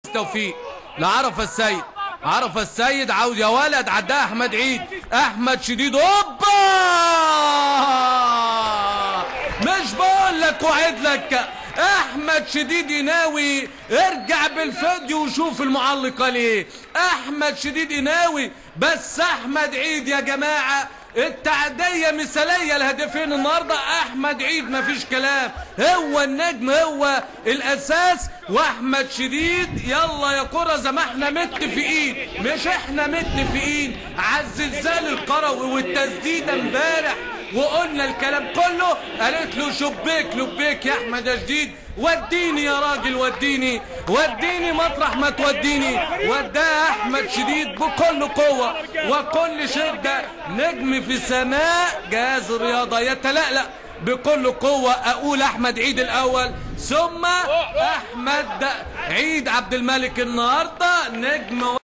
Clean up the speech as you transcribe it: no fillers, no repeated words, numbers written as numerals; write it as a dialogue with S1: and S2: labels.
S1: توفيق لعرفة السيد. عرفة السيد عاوز يا ولد، عداها احمد عيد. احمد شديد هوبا، مش بقول لك وعد لك احمد شديد يناوي. ارجع بالفيديو وشوف المعلق قال ايه. احمد شديد يناوي، بس احمد عيد يا جماعه التعديه مثاليه. الهدفين النهارده احمد عيد مفيش كلام، هو النجم هو الاساس. واحمد شديد يلا يا كره زي ما احنا متفقين، مش احنا متفقين على الزلزال الكروي والتسديده امبارح وقلنا الكلام كله. قالت له شبيك لبيك يا احمد يا شديد، وديني يا راجل، وديني مطرح ما توديني. وداها احمد شديد بكل قوه وكل شده. نجم في سماء جهاز الرياضه يتلألأ بكل قوه. اقول احمد عيد الاول ثم احمد عيد عبد الملك النهارده نجم.